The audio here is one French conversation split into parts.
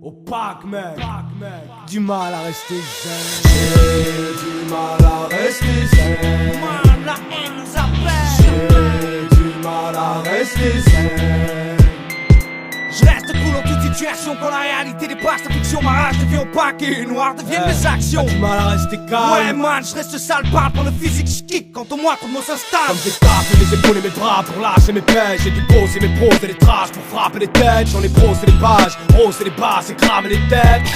Opaque mec, du mal à rester zen. J'ai du mal à rester zen. Moi, la haine nous appelle. J'ai du mal à rester zen. Je reste cool en toute situation. Quand la réalité dépasse la fiction, ma rage devient opaque et les noirs deviennent mes actions. Du mal à rester calme. Ouais man, je reste sale parle pour le physique, je kick quand au moins tout le monde s'installe. Comme des tapes, mes épaules et mes bras pour lâcher mes peines. J'ai dû poser mes pros et les traces pour frapper les têtes. J'en ai brosé les pages, rosé les basses et cramé les têtes.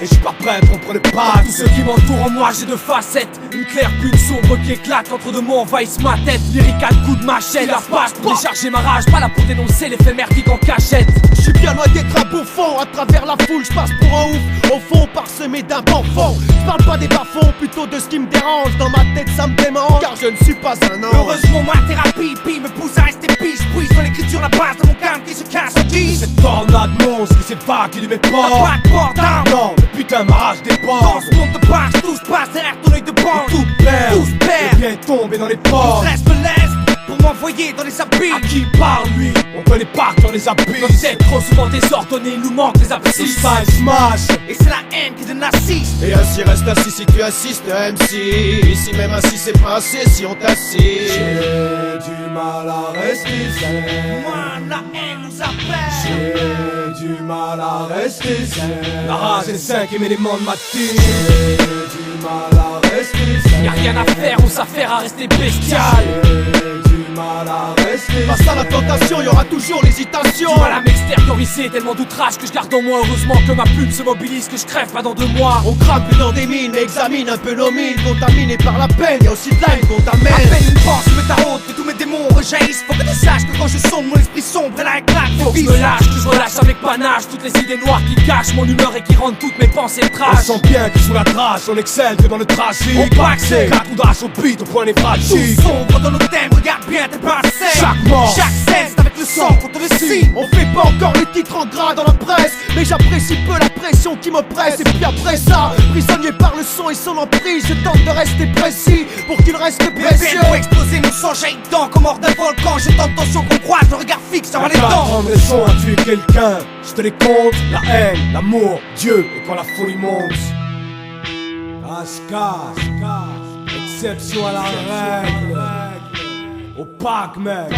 Et je suis pas prêt pour prendre le pas. Tous ceux qui m'entourent en moi, j'ai deux facettes. Une claire puis une sombre qui éclate. Entre deux mots envahissent ma tête. Lyrique à coups de machette. La passe pour décharger ma rage. Pas là pour dénoncer l'effet merdique en cachette. Je suis bien loin d'être un bouffon. À travers la foule, je passe pour un ouf. Au fond, parsemé d'un bon fond. Je parle pas des bas-fonds, plutôt de ce qui me dérange. Dans ma tête, ça me démange, car je ne suis pas un ange. Heureusement, ma thérapie me pousse à rester pige. Puise dans l'écriture la base de mon calme qui se casse en guise. Cette tornade monstre qui s'évade de mes T'as portes. pas de port d'armes. Non, le putain ma rage Dans déborde. ce monde de passe, tout se passe derrière ton œil de bande. Tout perd, Tous perdent. les pieds tombés dans les portes. Stress me laisse pour m'envoyer dans les abysses. À qui parle lui? On connaît pas dans les Nos abysses. têtes trop souvent désordonnées, il nous manque les Tout abscisses. ça est smash. Et c'est la haine qui donne assiste. Et ainsi reste assis si tu assistes, MC. Ici même assis, c'est pas assez si on t'assiste. J'ai du mal à rester zen. Moi, la haine nous appelle. J'ai du mal à rester zen. La rage est le cinquième élément de ma team. J'ai du mal à rester zen. Y'a rien à faire, on s'affaire à rester bestial. J'ai du mal à rester Face à la tentation, y'aura toujours l'hésitation. Du mal à m'extérioriser, tellement d'outrage que je garde en moi. Heureusement que ma plume se mobilise, que je crève pas dans 2 mois. On crame plus dans des mines, mais examine un peu nos mines. Contaminé par la peine, y'a aussi de la haine qu'on À t'amène. peine une pensée me taraude, que tous mes démons rejaillissent. Faut que tu saches que quand je sombre, mon esprit sombre et la éclate. Oh, Faut que je me lâche, que je relâche avec panache toutes les idées noires qui cachent mon humeur et qui rendent toutes mes pensées On trash. sent bien que sous la trace, on excelle que dans le tragique. On paxe. 4 coups d'âge au beat, au point Tout névralgique. sombre dans nos thèmes, regarde bien tes passés. Chaque mort. Chaque scène, c'est avec le sang qu'on te le signe. On fait pas encore les titres en gras dans la presse, mais j'apprécie peu la pression qui m'oppresse. Et puis après ça, prisonnier par le son et son emprise, je tente de rester précis pour qu'il reste Les précieux. peines vont exploser, nos sangs jaillit dedans comme hors d'un volcan. J'ai tant de tension qu'on croise, le regard fixe sur les dents. Prendre les sons à tuer quelqu'un. Je te les compte, la haine, l'amour, Dieu. Et quand la folie monte, casse, exception à la règle. Opaque mec,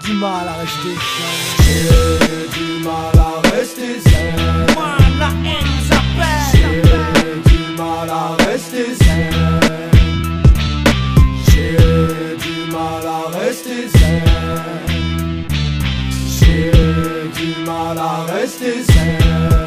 du mal à rester zen. J'ai du mal à rester zen. Moi, la haine nous appelle. J'ai du mal à rester zen. J'ai du mal à rester zen. J'ai du mal à rester zen.